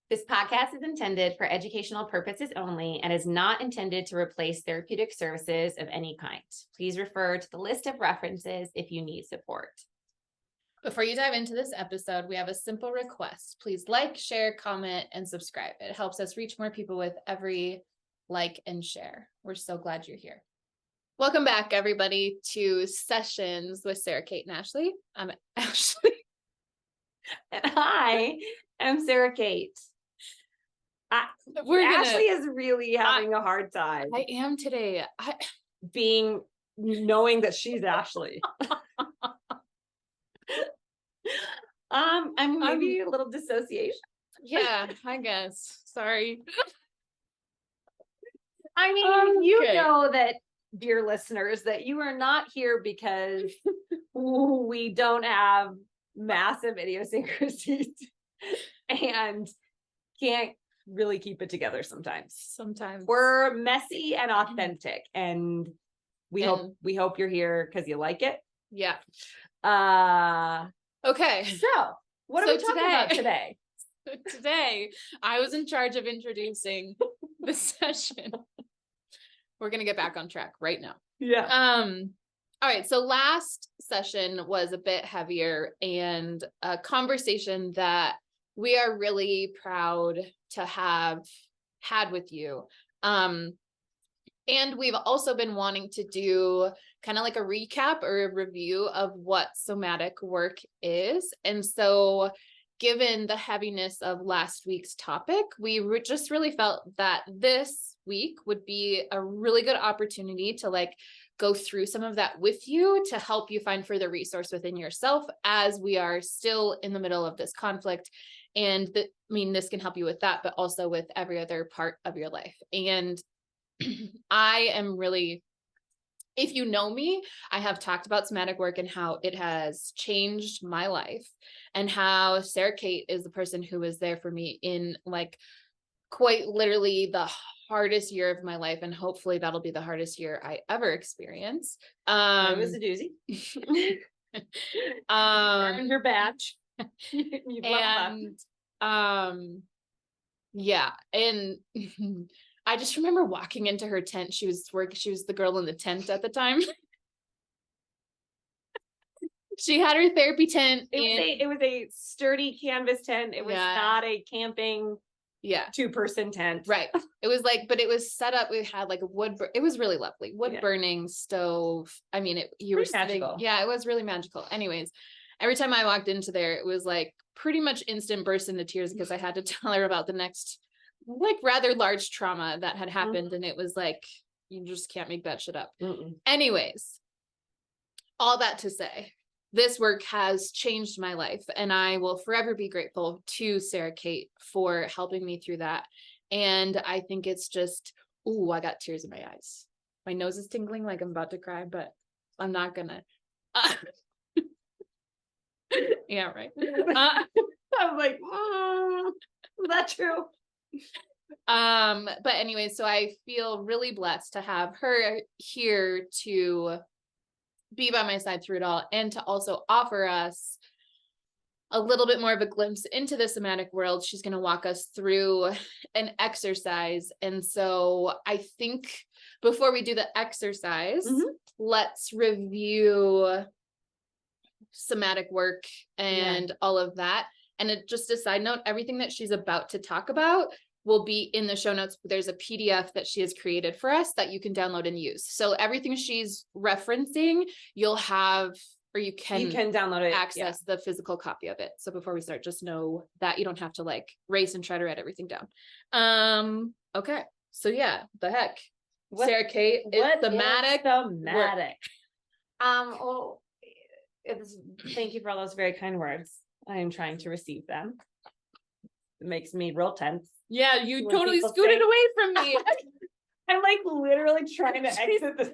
This podcast is intended for educational purposes only and is not intended to replace therapeutic services of any kind. Please refer to the list of references if you need support. Before you dive into this episode, we have a simple request. Please like, share, comment, and subscribe. It helps us reach more people with every like and share. We're so glad you're here. Welcome back, everybody, to Sessions with Sara Cate and Ashley. I'm Ashley. And I am Sara Cate. Ashley is really having a hard time. I am today. Knowing that she's Ashley. I'm maybe a little dissociation. Yeah, I guess. Sorry. I mean, you know that, dear listeners, that you are not here because we don't have massive idiosyncrasies and can't really keep it together sometimes. We're messy and authentic, and we hope you're here because you like it. Yeah. Okay. So what are we talking about today? Today, I was in charge of introducing the session. We're going to get back on track right now. Yeah. All right. So last session was a bit heavier and a conversation that we are really proud to have had with you. And we've also been wanting to do kind of like a recap or a review of what somatic work is. And so given the heaviness of last week's topic, we just really felt that this week would be a really good opportunity to go through some of that with you to help you find further resource within yourself as we are still in the middle of this conflict. And this can help you with that, but also with every other part of your life. And I am really, if you know me, I have talked about somatic work and how it has changed my life and how Sara Cate is the person who was there for me in quite literally the hardest year of my life. And hopefully that'll be the hardest year I ever experience. It was a doozy. Earned your badge. Yeah. And I just remember walking into her tent. She was the girl in the tent at the time. She had her therapy tent. It was a sturdy canvas tent. It was not a camping 2-person tent. Right. It was but it was set up. We had a it was really lovely. Wood burning stove. I mean, you were sitting. Magical. Yeah, it was really magical. Anyways, every time I walked into there, it was pretty much instant burst into tears because I had to tell her about the next rather large trauma that had happened. And it was you just can't make that shit up. Anyways, all that to say, this work has changed my life, and I will forever be grateful to Sara Cate for helping me through that. And I think it's just, I got tears in my eyes. My nose is tingling like I'm about to cry, but I'm not gonna. Yeah, right. I'm is that true? But anyway, so I feel really blessed to have her here to be by my side through it all and to also offer us a little bit more of a glimpse into the somatic world. She's going to walk us through an exercise. And so I think before we do the exercise, let's review somatic work and all of that. And just a side note, everything that she's about to talk about will be in the show notes. There's a PDF that she has created for us that you can download and use. So everything she's referencing, you'll have, or you can download it, access the physical copy of it. So before we start, just know that you don't have to race and try to write everything down. Okay. So yeah, the heck. Sara Cate, it's somatic. Thank you for all those very kind words. I am trying to receive them. It makes me real tense. Yeah, you totally scooted away from me. I'm literally trying to exit this.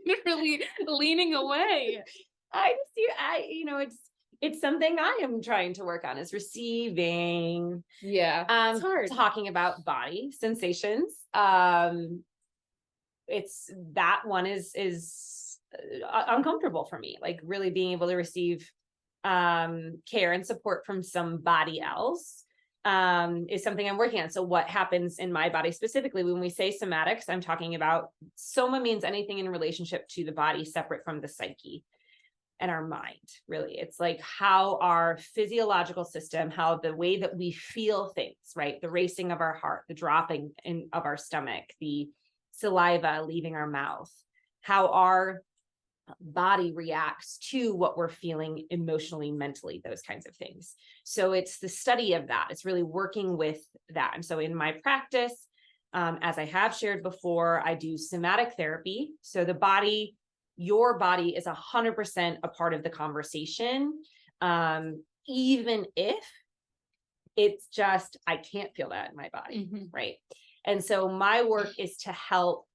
Literally leaning away. It's something I am trying to work on, is receiving. Yeah. It's hard. Talking about body sensations. It's that one is uncomfortable for me, really being able to receive care and support from somebody else. is something I'm working on. So what happens in my body specifically when we say somatics, I'm talking about soma means anything in relationship to the body separate from the psyche and our mind. Really, it's like how our physiological system, how the way that we feel things, right? The racing of our heart, the dropping of our stomach, the saliva leaving our mouth, how our body reacts to what we're feeling emotionally, mentally, those kinds of things. So it's the study of that. It's really working with that. And so in my practice, as I have shared before, I do somatic therapy. So the body, your body is 100% a part of the conversation, even if it's just, I can't feel that in my body, right? And so my work is to help.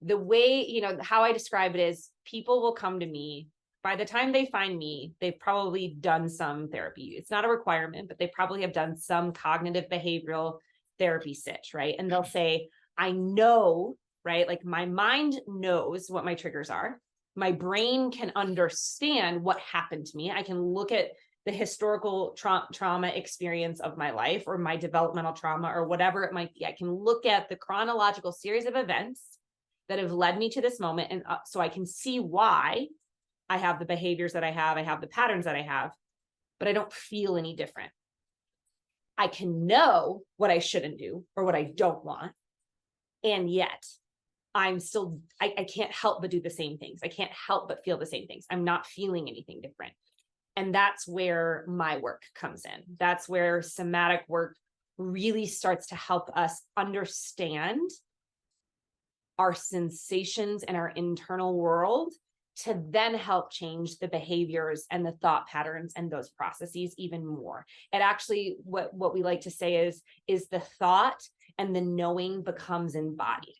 The way, how I describe it is people will come to me. By the time they find me, they've probably done some therapy. It's not a requirement, but they probably have done some cognitive behavioral therapy sitch, right? And they'll say, I know, right? Like my mind knows what my triggers are. My brain can understand what happened to me. I can look at the historical trauma experience of my life or my developmental trauma or whatever it might be. I can look at the chronological series of events that have led me to this moment. And so I can see why I have the behaviors that I have the patterns that I have, but I don't feel any different. I can know what I shouldn't do or what I don't want. And yet I'm still, I can't help but do the same things. I can't help but feel the same things. I'm not feeling anything different. And that's where my work comes in. That's where somatic work really starts to help us understand our sensations and our internal world to then help change the behaviors and the thought patterns and those processes even more. It actually, what we like to say is the thought and the knowing becomes embodied,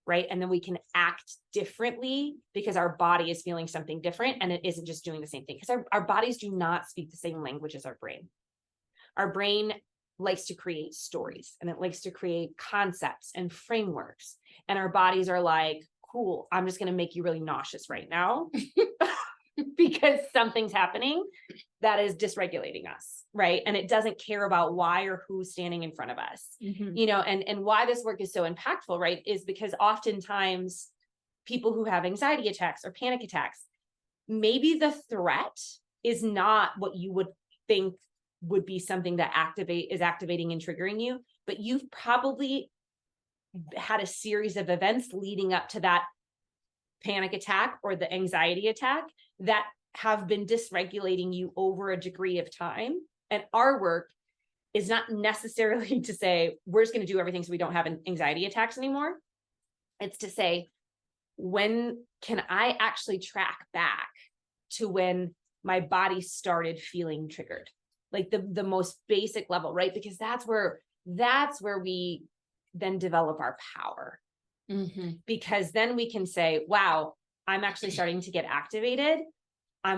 right? And then we can act differently because our body is feeling something different and it isn't just doing the same thing. Because our bodies do not speak the same language as our brain. Our brain likes to create stories and it likes to create concepts and frameworks. And our bodies are like, cool, I'm just going to make you really nauseous right now because something's happening that is dysregulating us, right? And it doesn't care about why or who's standing in front of us, and why this work is so impactful, right? Is because oftentimes people who have anxiety attacks or panic attacks, maybe the threat is not what you would think would be something that is activating and triggering you, but you've probably had a series of events leading up to that panic attack or the anxiety attack that have been dysregulating you over a degree of time. And our work is not necessarily to say, we're just going to do everything so we don't have anxiety attacks anymore. It's to say, when can I actually track back to when my body started feeling triggered? Like the most basic level, right? Because that's where we then develop our power. Because then we can say, wow, I'm actually starting to get activated. I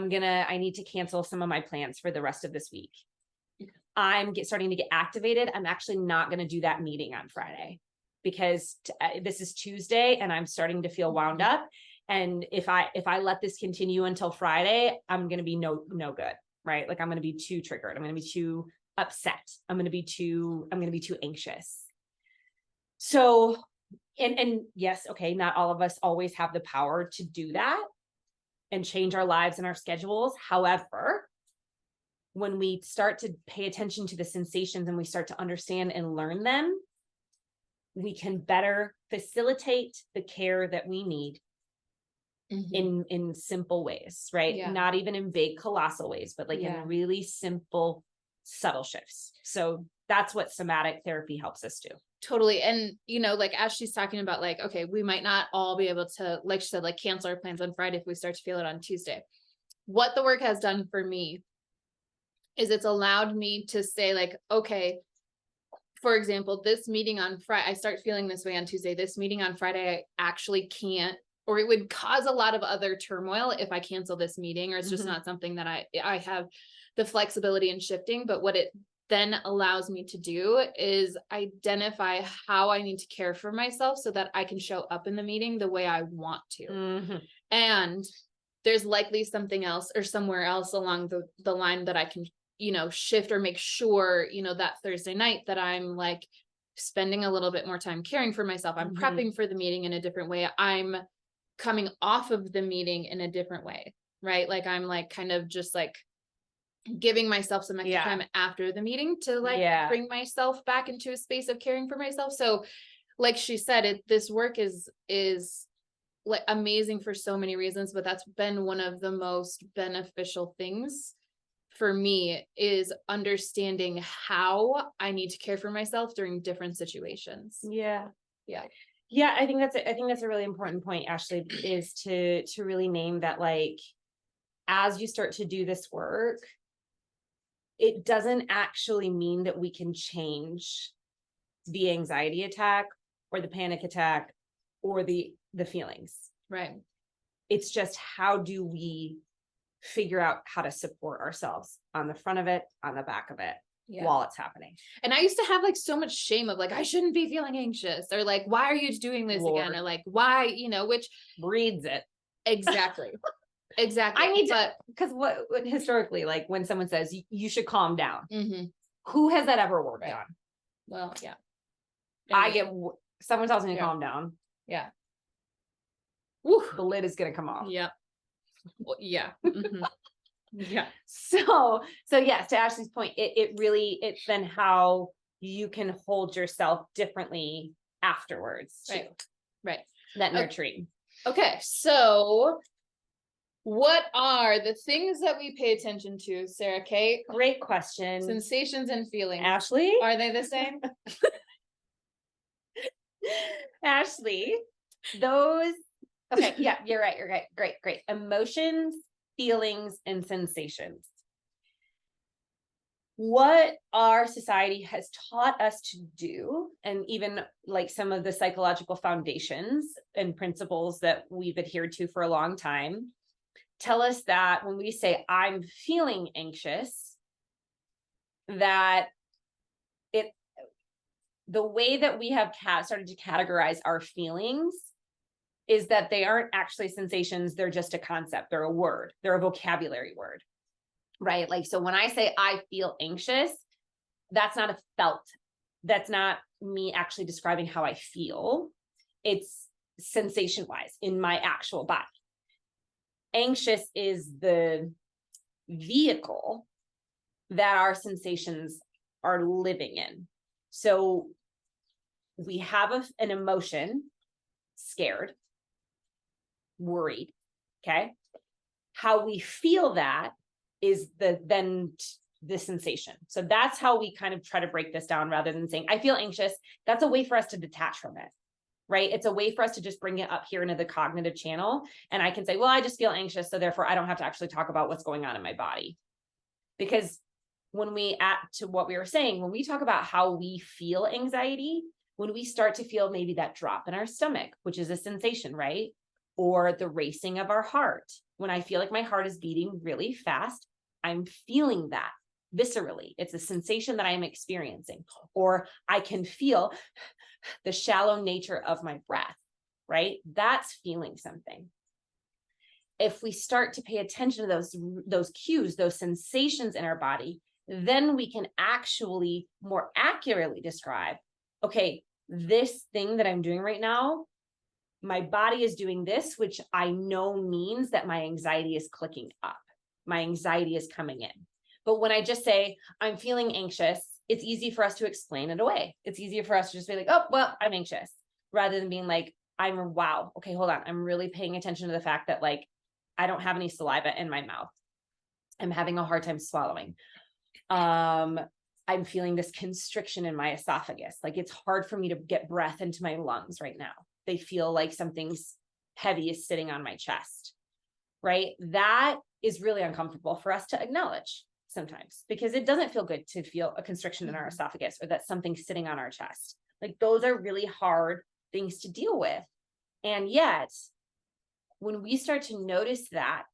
need to cancel some of my plans for the rest of this week. I'm starting to get activated. I'm actually not going to do that meeting on Friday because this is Tuesday and I'm starting to feel wound up. And if I let this continue until Friday, I'm going to be no good, right? Like I'm going to be too triggered. I'm going to be too upset. I'm going to be too anxious. So, and yes, okay, not all of us always have the power to do that and change our lives and our schedules. However, when we start to pay attention to the sensations and we start to understand and learn them, we can better facilitate the care that we need in simple ways, right? Yeah. Not even in big colossal ways, but like in really simple, subtle shifts. So that's what somatic therapy helps us do. Totally. And, like as she's talking about like, okay, we might not all be able to, like she said, like cancel our plans on Friday if we start to feel it on Tuesday. What the work has done for me is it's allowed me to say like, okay, for example, this meeting on Friday, I start feeling this way on Tuesday, this meeting on Friday, I actually can't, or it would cause a lot of other turmoil if I cancel this meeting, or it's just not something that I have the flexibility in shifting. But what it then allows me to do is identify how I need to care for myself so that I can show up in the meeting the way I want to. And there's likely something else or somewhere else along the line that I can shift or make sure, that Thursday night that I'm like spending a little bit more time caring for myself. I'm prepping for the meeting in a different way. I'm coming off of the meeting in a different way, right? Like I'm like kind of just like giving myself some extra time after the meeting to like bring myself back into a space of caring for myself. So like she said, this work is like amazing for so many reasons, but that's been one of the most beneficial things for me, is understanding how I need to care for myself during different situations. Yeah. I think that's a really important point, Ashley, is to really name that, like, as you start to do this work, it doesn't actually mean that we can change the anxiety attack or the panic attack or the feelings. Right. It's just, how do we figure out how to support ourselves on the front of it, on the back of it, while it's happening. And I used to have like so much shame of like, I shouldn't be feeling anxious, or like, why are you doing this again? Or like, why, which breeds it. Exactly. Exactly. I need to, because what historically, like when someone says you should calm down, who has that ever worked on? Well, yeah. Someone tells me to calm down. Yeah. Woo, the lid is going to come off. Yeah. Well, yeah. Yeah. So yes, to Ashley's point, it's then how you can hold yourself differently afterwards. Too. Right. That nurturing. Okay. So what are the things that we pay attention to, Sara Cate? Great question. Sensations and feelings. Ashley? Are they the same? Ashley, those, okay, yeah, you're right. Great. Emotions, feelings, and sensations. What our society has taught us to do, and even like some of the psychological foundations and principles that we've adhered to for a long time, tell us that when we say I'm feeling anxious, that the way that we have started to categorize our feelings is that they aren't actually sensations. They're just a concept. They're a word. They're a vocabulary word, right? Like, so when I say I feel anxious, that's not a felt. That's not me actually describing how I feel. It's sensation wise in my actual body. Anxious is the vehicle that our sensations are living in. So we have an emotion, scared, worried, okay? How we feel that is the sensation. So that's how we kind of try to break this down, rather than saying, I feel anxious. That's a way for us to detach from it, right? It's a way for us to just bring it up here into the cognitive channel. And I can say, well, I just feel anxious, so therefore I don't have to actually talk about what's going on in my body. Because when we add to what we were saying, when we talk about how we feel anxiety, when we start to feel maybe that drop in our stomach, which is a sensation, right? Or the racing of our heart. When I feel like my heart is beating really fast, I'm feeling that viscerally. It's a sensation that I am experiencing. Or I can feel the shallow nature of my breath, right? That's feeling something. If we start to pay attention to those cues, those sensations in our body, then we can actually more accurately describe, okay, this thing that I'm doing right now, my body is doing this, which I know means that my anxiety is clicking up. My anxiety is coming in. But when I just say, I'm feeling anxious, it's easy for us to explain it away. It's easier for us to just be like, oh, well, I'm anxious, rather than being like, wow, okay, hold on. I'm really paying attention to the fact that like, I don't have any saliva in my mouth. I'm having a hard time swallowing. I'm feeling this constriction in my esophagus. Like, it's hard for me to get breath into my lungs right now. They feel like something's heavy is sitting on my chest, right? That is really uncomfortable for us to acknowledge sometimes, because it doesn't feel good to feel a constriction in our esophagus, or that something's sitting on our chest. Like, those are really hard things to deal with. And yet, when we start to notice that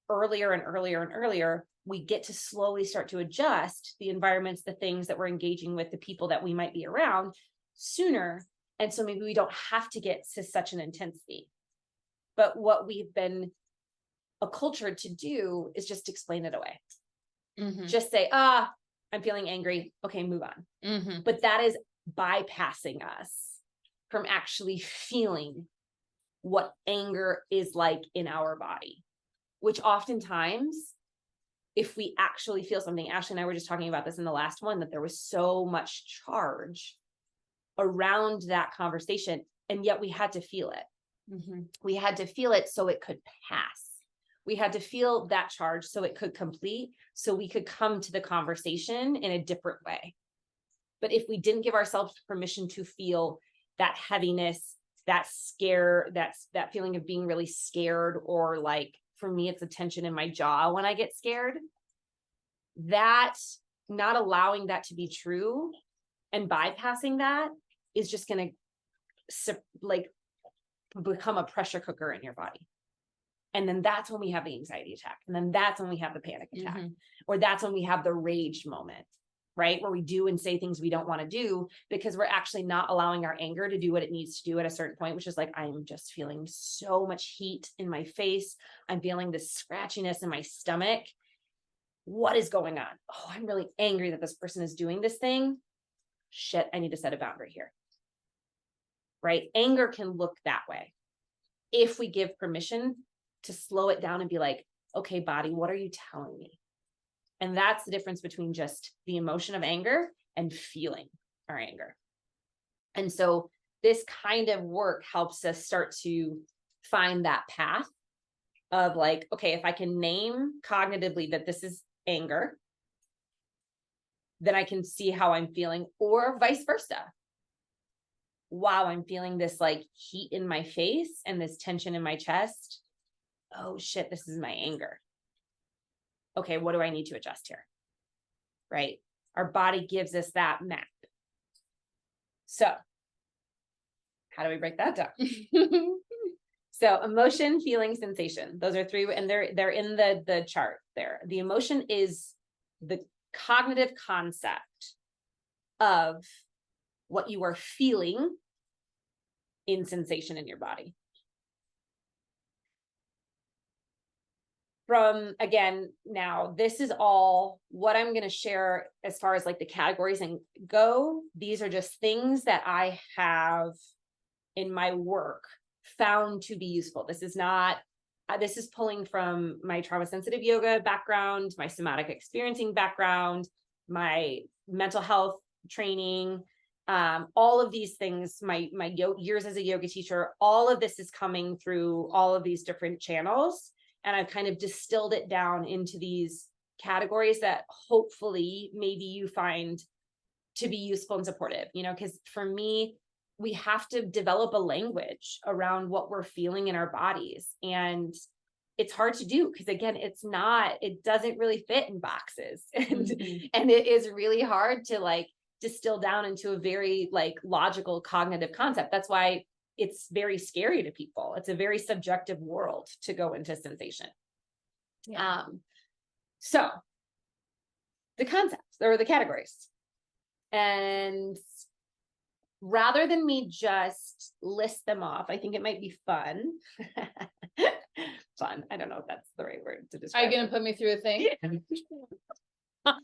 earlier and earlier and earlier, we get to slowly start to adjust the environments, the things that we're engaging with, the people that we might be around sooner. And so maybe we don't have to get to such an intensity. But what we've been acculturated to do is just explain it away. Just say, I'm feeling angry. Okay, move on. But that is bypassing us from actually feeling what anger is like in our body, which oftentimes, if we actually feel something, Ashley and I were just talking about this in the last one, that there was so much charge around that conversation, and yet we had to feel it. We had to feel it so it could pass. We had to feel that charge so it could complete, so we could come to the conversation in a different way. But if we didn't give ourselves permission to feel that heaviness, that scare, that feeling of being really scared, or like, for me, it's a tension in my jaw when I get scared, that not allowing that to be true and bypassing that is just going to like become a pressure cooker in your body. And then that's when we have the anxiety attack. And then that's when we have the panic attack, or that's when we have the rage moment, right? Where we do and say things we don't want to do because we're actually not allowing our anger to do what it needs to do at a certain point, which is like, I'm just feeling so much heat in my face. I'm feeling this scratchiness in my stomach. What is going on? Oh, I'm really angry that this person is doing this thing. Shit, I need to set a boundary here. Right? Anger can look that way if we give permission to slow it down and be like, okay, body, what are you telling me? And that's the difference between just the emotion of anger and feeling our anger. And so this kind of work helps us start to find that path of like, okay, if I can name cognitively that this is anger, then I can see how I'm feeling, or vice versa. Wow, I'm feeling this like heat in my face and this tension in my chest. Oh shit, this is my anger. Okay, what do I need to adjust here? Right? Our body gives us that map. So, how do we break that down? So, emotion, feeling, sensation. Those are three, and they're in the chart there. The emotion is the cognitive concept of what you are feeling in sensation in your body. From, again, now this is all what I'm going to share as far as like the categories and go. These are just things that I have in my work found to be useful. This is not, this is pulling from my trauma sensitive yoga background, my somatic experiencing background, my mental health training, all of these things, my years as a yoga teacher, all of this is coming through all of these different channels. And I've kind of distilled it down into these categories that hopefully maybe you find to be useful and supportive, you know, because for me, we have to develop a language around what we're feeling in our bodies. And it's hard to do because, again, it doesn't really fit in boxes. And it is really hard to like distill down into a very like logical cognitive concept. That's why it's very scary to people. It's a very subjective world to go into sensation. Yeah. So the concepts or the categories, and rather than me just list them off, I think it might be fun. Fun. I don't know if that's the right word to describe. Are you going to put me through a thing? Yeah. I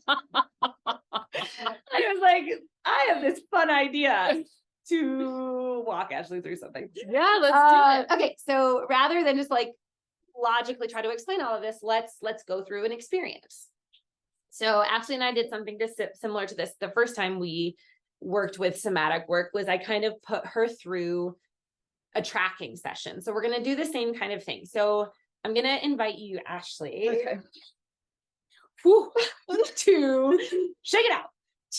was like, I have this fun idea to walk Ashley through something. Yeah, let's do it. Okay, so rather than just like logically try to explain all of this, let's go through an experience. So Ashley and I did something similar to this. The first time we worked with somatic work was I kind of put her through a tracking session. So we're going to do the same kind of thing. So I'm going to invite you, Ashley, okay, to shake it out.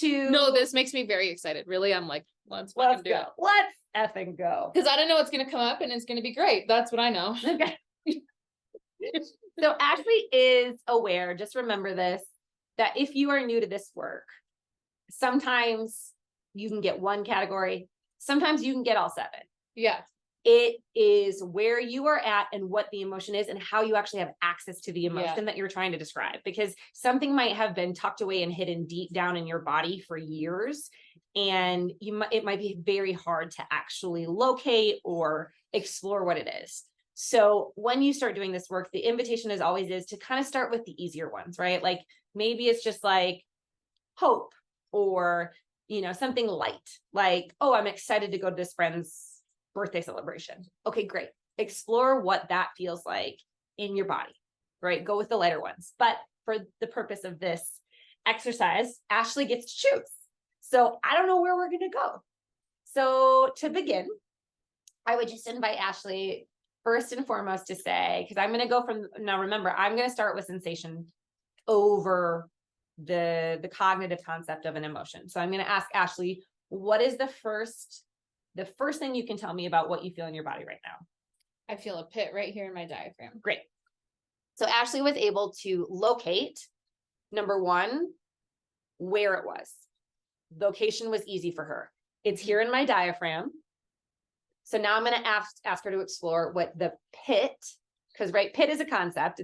No, this makes me very excited. Really, I'm like, let's do it. Let's effing go. Because I don't know what's going to come up, and it's going to be great. That's what I know. Okay. So Ashley is aware, just remember this, that if you are new to this work, sometimes you can get one category, sometimes you can get all seven. Yes. It is where you are at and what the emotion is and how you actually have access to the emotion that you're trying to describe, because something might have been tucked away and hidden deep down in your body for years. And it might be very hard to actually locate or explore what it is. So when you start doing this work, the invitation is always is to kind of start with the easier ones, right? Like maybe it's just like hope or, something light, like, oh, I'm excited to go to this friend's birthday celebration. Okay, great. Explore what that feels like in your body, right? Go with the lighter ones. But for the purpose of this exercise, Ashley gets to choose. So I don't know where we're going to go. So to begin, I would just invite Ashley first and foremost to say, because I'm going to go from now, remember, I'm going to start with sensation over the cognitive concept of an emotion. So I'm going to ask Ashley, what is the first thing you can tell me about what you feel in your body right now? I feel a pit right here in my diaphragm. Great. So Ashley was able to locate, number one, where it was. Location was easy for her. It's here in my diaphragm. So now I'm going to ask her to explore what the pit, because right, pit is a concept.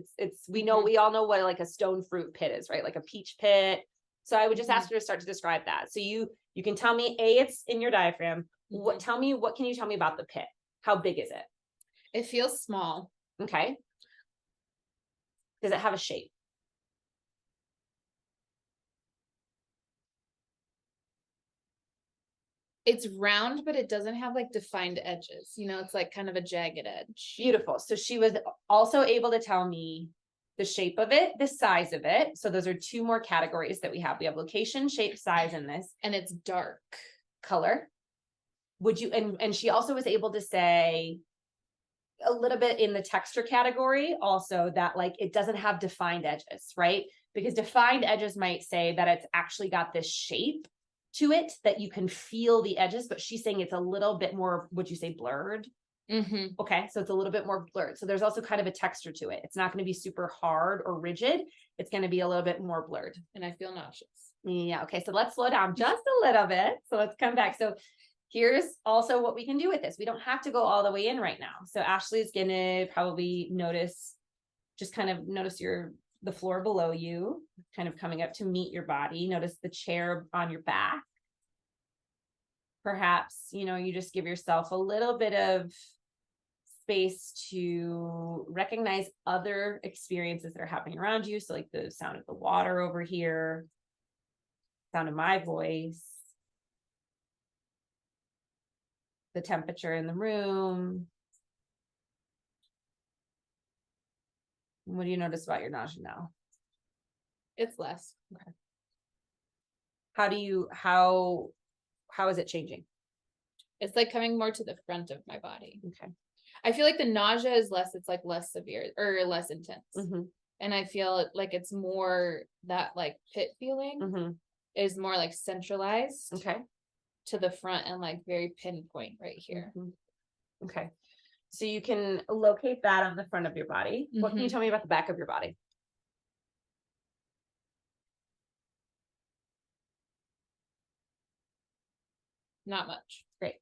We all know what like a stone fruit pit is, right? Like a peach pit. So I would just ask her to start to describe that. So you can tell me, it's in your diaphragm. What can you tell me about the pit? How big is it? It feels small. Okay. Does it have a shape? It's round, but it doesn't have like defined edges. It's like kind of a jagged edge. Beautiful. So she was also able to tell me the shape of it, the size of it. So those are two more categories that we have. We have location, shape, size in this. And it's dark. Color. Would you, and she also was able to say a little bit in the texture category also that like it doesn't have defined edges, right? Because defined edges might say that it's actually got this shape to it that you can feel the edges, but she's saying it's a little bit more, would you say blurred? Okay, so it's a little bit more blurred. So there's also kind of a texture to it. It's not going to be super hard or rigid. It's going to be a little bit more blurred. And I feel nauseous. Yeah, okay, so let's slow down just a little bit. So let's come back. So here's also what we can do with this. We don't have to go all the way in right now. So Ashley's going to probably notice the floor below you, kind of coming up to meet your body. Notice the chair on your back. Perhaps, you just give yourself a little bit of space to recognize other experiences that are happening around you. So like the sound of the water over here, sound of my voice, the temperature in the room. What do you notice about your nausea now? It's less. Okay. How is it changing? It's like coming more to the front of my body. Okay. I feel like the nausea is less, it's like less severe or less intense. And I feel like it's more that like pit feeling is more like centralized. Okay. To the front and like very pinpoint right here. Okay. So you can locate that on the front of your body. What can you tell me about the back of your body? Not much. Great.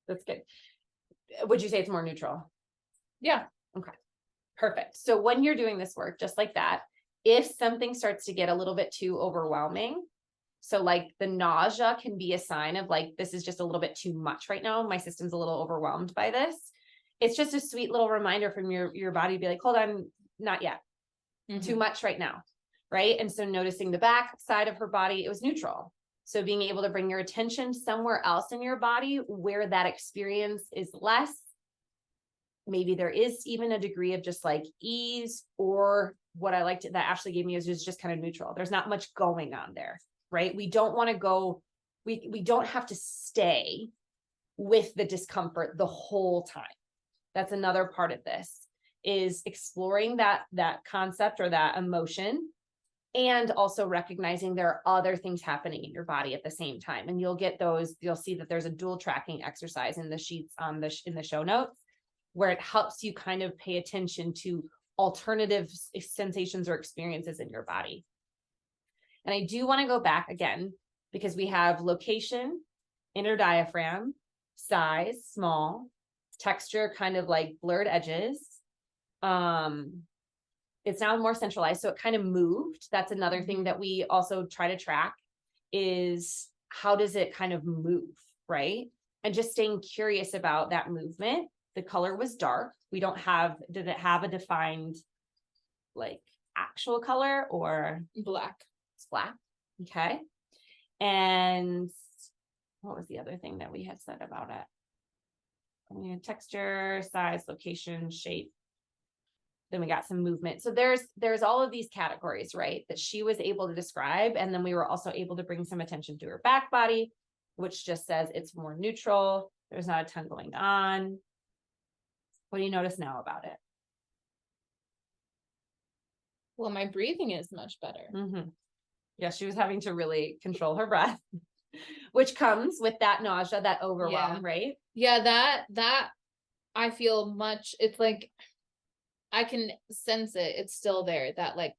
That's good. Would you say it's more neutral? Yeah. Okay. Perfect. So when you're doing this work, just like that, if something starts to get a little bit too overwhelming, so like the nausea can be a sign of like, this is just a little bit too much right now. My system's a little overwhelmed by this. It's just a sweet little reminder from your body to be like, hold on, not yet. Too much right now. Right. And so noticing the back side of her body, it was neutral. So being able to bring your attention somewhere else in your body where that experience is less. Maybe there is even a degree of just like ease, or what I liked that Ashley gave me is just kind of neutral. There's not much going on there, right? We don't want to go, we don't have to stay with the discomfort the whole time. That's another part of this, is exploring that concept or that emotion, and also recognizing there are other things happening in your body at the same time. And you'll see that there's a dual tracking exercise in the sheets in the show notes, where it helps you kind of pay attention to alternative sensations or experiences in your body. And I do want to go back again, because we have location, inner diaphragm, size, small, texture, kind of like blurred edges. It's now more centralized, so it kind of moved. That's another thing that we also try to track, is how does it kind of move, right? And just staying curious about that movement. The color was dark. Did it have a defined like actual color or? Black. It's black. Okay. And what was the other thing that we had said about it? Texture, size, location, shape. Then we got some movement. So there's all of these categories, right, that she was able to describe. And then we were also able to bring some attention to her back body, which just says it's more neutral. There's not a ton going on. What do you notice now about it? Well, my breathing is much better. Mm-hmm. Yeah, she was having to really control her breath, which comes with that nausea, that overwhelm, right? Yeah, that I feel much, it's like, I can sense it. It's still there. That like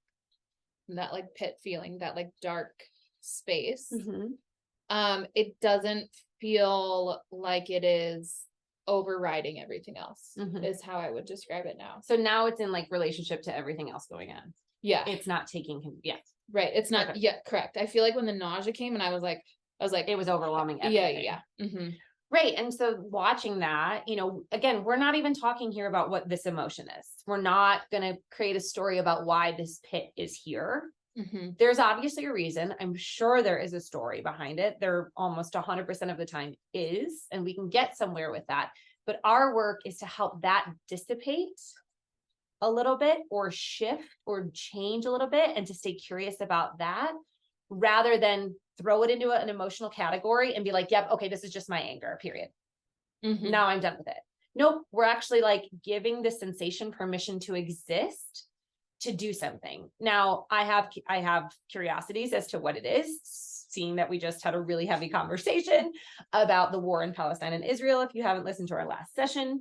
pit feeling, that like dark space. Mm-hmm. It doesn't feel like it is overriding everything else, is how I would describe it now. So now it's in like relationship to everything else going on. Yeah. It's not taking him. Yes. Right. It's not. Okay. Yeah. Correct. I feel like when the nausea came and I was like, it was overwhelming. Everything. Yeah. Mm-hmm. Right. And so watching that, again, we're not even talking here about what this emotion is. We're not going to create a story about why this pit is here. Mm-hmm. There's obviously a reason. I'm sure there is a story behind it. There almost 100% of the time is, and we can get somewhere with that. But our work is to help that dissipate a little bit or shift or change a little bit and to stay curious about that rather than throw it into an emotional category and be like, yep, okay, this is just my anger, period. Mm-hmm. Now I'm done with it. Nope. We're actually like giving the sensation permission to exist, to do something. Now I have curiosities as to what it is, seeing that we just had a really heavy conversation about the war in Palestine and Israel. If you haven't listened to our last session,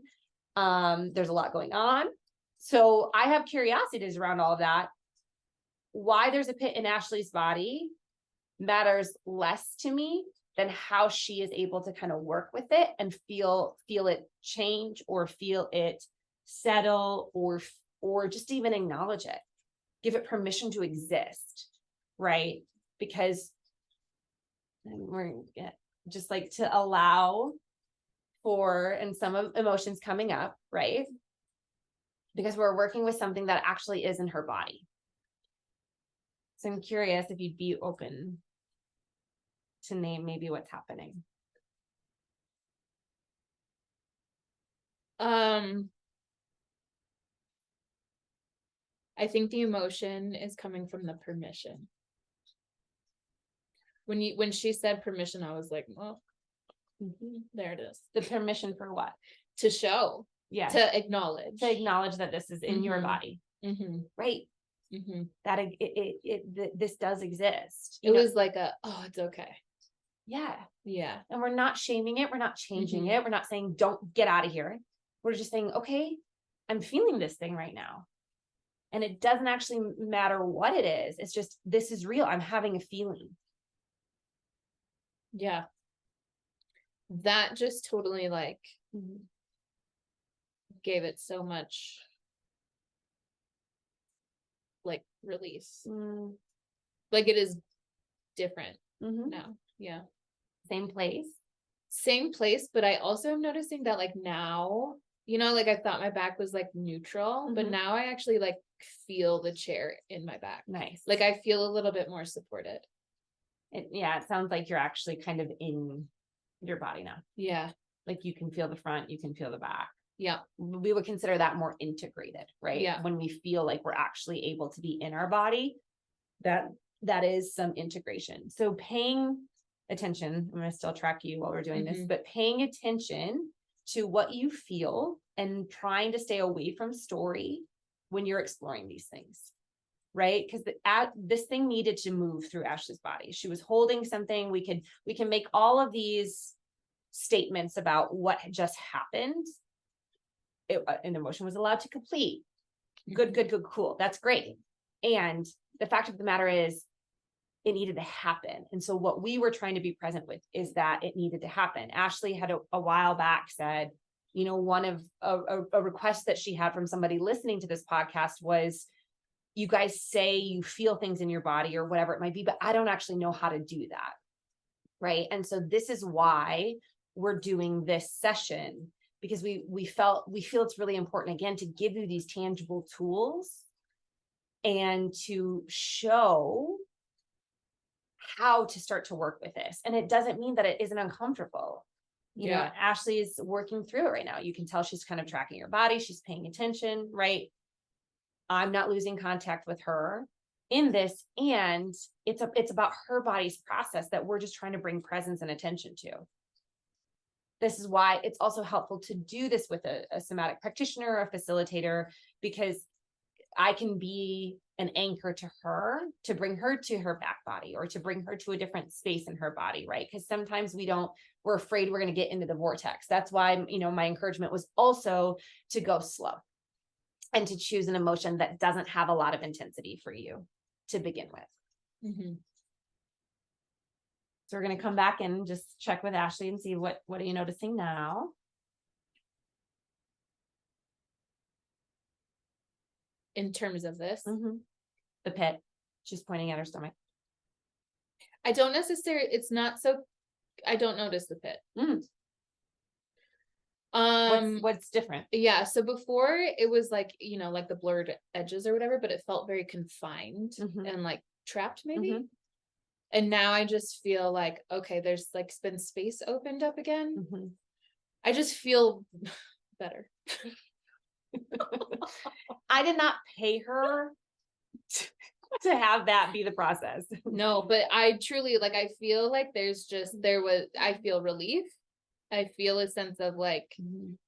there's a lot going on. So I have curiosities around all of that. Why there's a pit in Ashley's body matters less to me than how she is able to kind of work with it and feel it change or feel it settle or just even acknowledge it, give it permission to exist, right? Because we're just like to allow for, and some of emotions coming up, right? Because we're working with something that actually is in her body. So I'm curious if you'd be open to name maybe what's happening. I think the emotion is coming from the permission. When she said permission, I was like, well, there it is. The permission for what? To show. Yeah. To acknowledge that this is in your body. Right. That this does exist. It was like it's okay. Yeah. Yeah. And we're not shaming it. We're not changing it. We're not saying, don't get out of here. We're just saying, okay, I'm feeling this thing right now. And it doesn't actually matter what it is. It's just, this is real. I'm having a feeling. Yeah. That just totally like gave it so much like release. Like it is different now. Yeah. Same place, but I also am noticing that like now, like I thought my back was like neutral, but now I actually like feel the chair in my back. Nice. Like I feel a little bit more supported. It sounds like you're actually kind of in your body now. Yeah. Like you can feel the front, you can feel the back. Yeah. We would consider that more integrated, right? Yeah. When we feel like we're actually able to be in our body, that is some integration. So paying attention, I'm going to still track you while we're doing this, but paying attention to what you feel and trying to stay away from story when you're exploring these things, right? Because this thing needed to move through Ashley's body. She was holding something. We can make all of these statements about what just happened. An emotion was allowed to complete. Good, cool. That's great. And the fact of the matter is, it needed to happen. And so what we were trying to be present with is that it needed to happen. Ashley had a while back said, one of a request that she had from somebody listening to this podcast was, you guys say you feel things in your body or whatever it might be, but I don't actually know how to do that. Right. And so this is why we're doing this session, because we feel it's really important, again, to give you these tangible tools and to show how to start to work with this. And it doesn't mean that it isn't uncomfortable. You know, Ashley is working through it right now. You can tell she's kind of tracking her body. She's paying attention, right? I'm not losing contact with her in this. And it's about her body's process that we're just trying to bring presence and attention to. This is why it's also helpful to do this with a somatic practitioner or a facilitator, because I can be an anchor to her to bring her to her back body, or to bring her to a different space in her body, right? Because sometimes we're afraid we're going to get into the vortex. That's why, you know, my encouragement was also to go slow and to choose an emotion that doesn't have a lot of intensity for you to begin with. Mm-hmm. So we're going to come back and just check with Ashley and see what are you noticing now? In terms of this, the pit, she's pointing at her stomach. I don't necessarily, I don't notice the pit. What's different? Yeah. So before it was like, you know, like the blurred edges or whatever, but it felt very confined and like trapped maybe. And now I just feel like, okay, there's like been space opened up again. I just feel better. I did not pay her to have that be the process. No, but I truly, like, I feel like I feel relief. I feel a sense of like,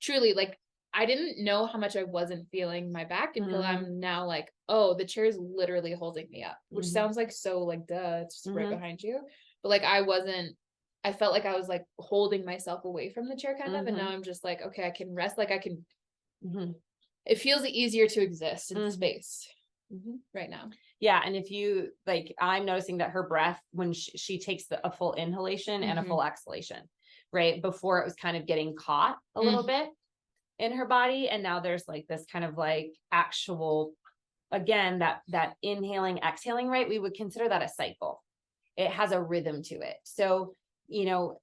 truly, like, I didn't know how much I wasn't feeling my back until I'm now like, oh, the chair is literally holding me up, which sounds like so like, duh, it's just right behind you. But like, I felt like I was like holding myself away from the chair kind of. And now I'm just like, okay, I can rest. Like I can, it feels easier to exist in space right now. Yeah. And if you like, I'm noticing that her breath, when she takes a full inhalation and a full exhalation, right? Before it was kind of getting caught a little bit in her body. And now there's like this kind of like actual, again, that inhaling, exhaling, right? We would consider that a cycle. It has a rhythm to it. So, you know,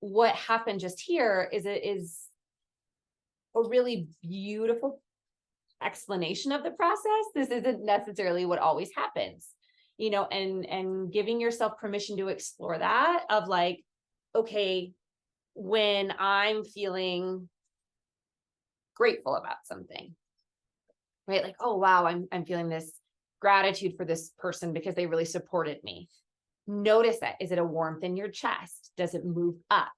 what happened just here is a really beautiful explanation of the process. This isn't necessarily what always happens, you know, and giving yourself permission to explore that of like, okay, when I'm feeling grateful about something, right? Like, oh, wow, I'm feeling this gratitude for this person because they really supported me. Notice that. Is it a warmth in your chest? Does it move up?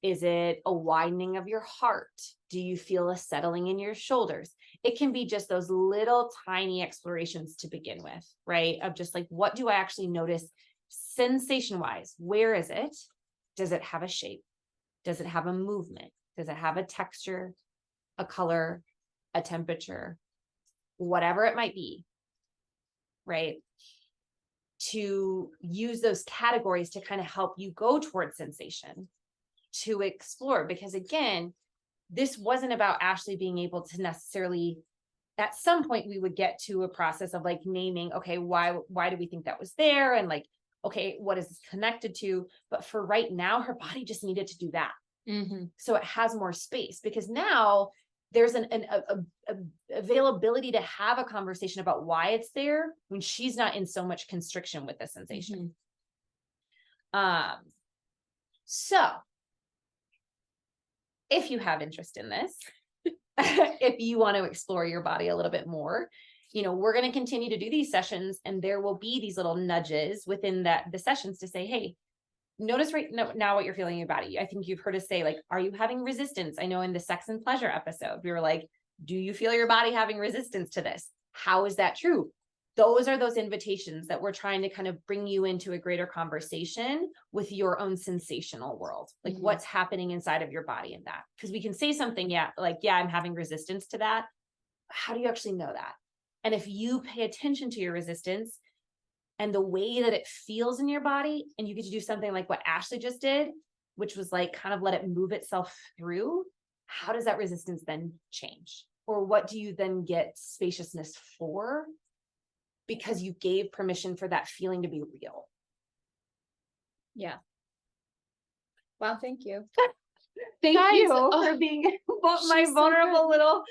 Is it a widening of your heart? Do you feel a settling in your shoulders? It can be just those little tiny explorations to begin with, right? Of just like, what do I actually notice sensation wise? Where is it? Does it have a shape? Does it have a movement? Does it have a texture, a color, a temperature, whatever it might be, right? To use those categories to kind of help you go towards sensation, to explore. Because again, this wasn't about Ashley being able to necessarily, at some point we would get to a process of like naming, okay, why do we think that was there? And like, okay, what is this connected to? But for right now, her body just needed to do that. So it has more space, because now there's an availability to have a conversation about why it's there when she's not in so much constriction with the sensation. So if you have interest in this, if you want to explore your body a little bit more, you know, we're going to continue to do these sessions, and there will be these little nudges within the sessions to say, hey, notice right now what you're feeling in your body. I think you've heard us say, like, are you having resistance? I know in the sex and pleasure episode, we were like, do you feel your body having resistance to this? How is that true? Those are those invitations that we're trying to kind of bring you into a greater conversation with your own sensational world. Like what's happening inside of your body in that? Because we can say something, I'm having resistance to that. How do you actually know that? And if you pay attention to your resistance and the way that it feels in your body, and you get to do something like what Ashley just did, which was like kind of let it move itself through, how does that resistance then change? Or what do you then get spaciousness for? Because you gave permission for that feeling to be real. Yeah. Well, thank you. Thank Guys, you oh, for being my she's so vulnerable good. little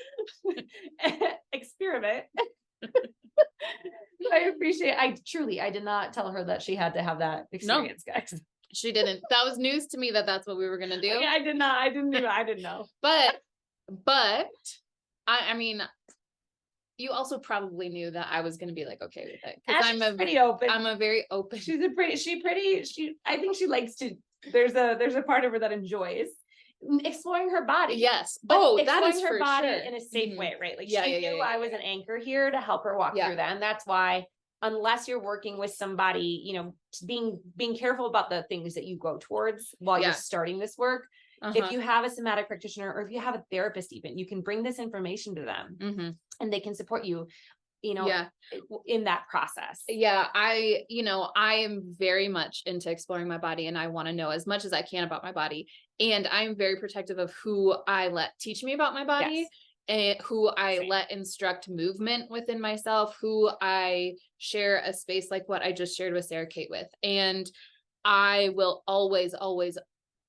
experiment. I appreciate it. I did not tell her that she had to have that experience, guys. She didn't. That was news to me that that's what we were going to do. Yeah, I did not. I didn't know. But I mean, you also probably knew that I was going to be like, okay with it. Cause pretty open. I'm a very open. I think she likes to, there's a part of her that enjoys exploring her body. Yes. But that is her for body sure. in a safe way, right? Like Yeah, she knew I was an anchor here to help her walk through that. And that's why, unless you're working with somebody, you know, being careful about the things that you go towards while you're starting this work. If you have a somatic practitioner, or if you have a therapist, even, you can bring this information to them and they can support you, you know, in that process. Yeah. I am very much into exploring my body, and I want to know as much as I can about my body. And I'm very protective of who I let teach me about my body. And who I let instruct movement within myself, who I share a space like what I just shared with Sara Cate with. And I will always, always,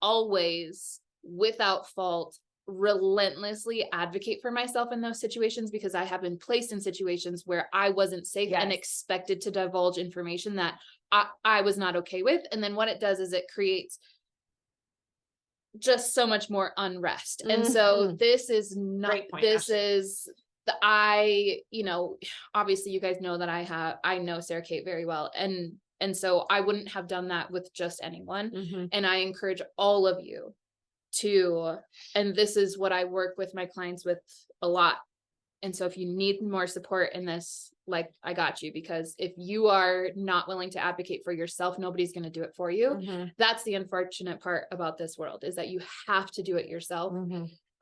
always, without fault, relentlessly advocate for myself in those situations, because I have been placed in situations where I wasn't safe and expected to divulge information that I was not okay with. And then what it does is it creates just so much more unrest. And so this is not, obviously you guys know that I know Sara Cate very well. And so I wouldn't have done that with just anyone. And I encourage all of you to, and this is what I work with my clients with a lot. And so if you need more support in this, like, I got you, because if you are not willing to advocate for yourself, nobody's going to do it for you. That's the unfortunate part about this world, is that you have to do it yourself.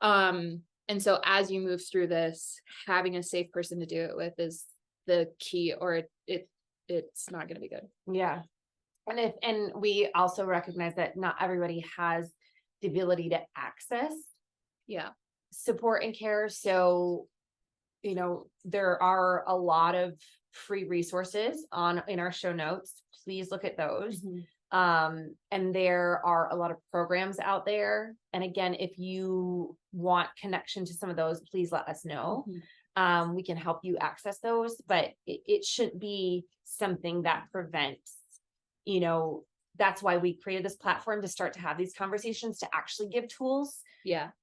And so as you move through this, having a safe person to do it with is the key, or it's not going to be good. Yeah. And we also recognize that not everybody has the ability to access support and care. So, you know, there are a lot of free resources in our show notes. Please look at those. And there are a lot of programs out there. And again, if you want connection to some of those, please let us know. We can help you access those, but it shouldn't be something that prevents, you know, that's why we created this platform, to start to have these conversations, to actually give tools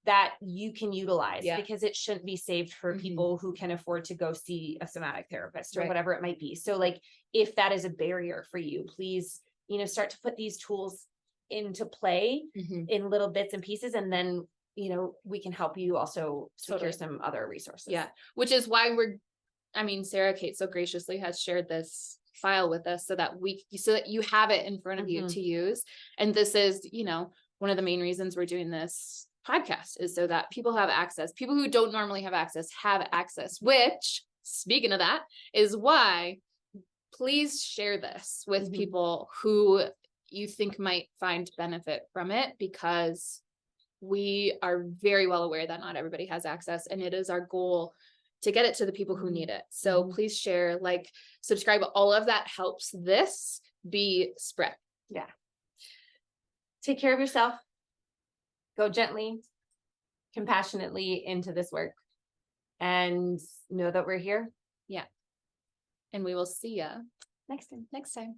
that you can utilize, because it shouldn't be saved for people who can afford to go see a somatic therapist or whatever it might be. So like, if that is a barrier for you, please, you know, start to put these tools into play in little bits and pieces. And then, you know, we can help you also secure some other resources. Which is why Sara Cate so graciously has shared this file with us so that you have it in front of you to use. And this is, you know, one of the main reasons we're doing this podcast, is so that people have access. People who don't normally have access, which, speaking of that, is why please share this with people who you think might find benefit from it, because we are very well aware that not everybody has access, and it is our goal to get it to the people who need it. So please share, like, subscribe. All of that helps this be spread. Take care of yourself. Go gently, compassionately into this work, and know that we're here. And we will see you next time.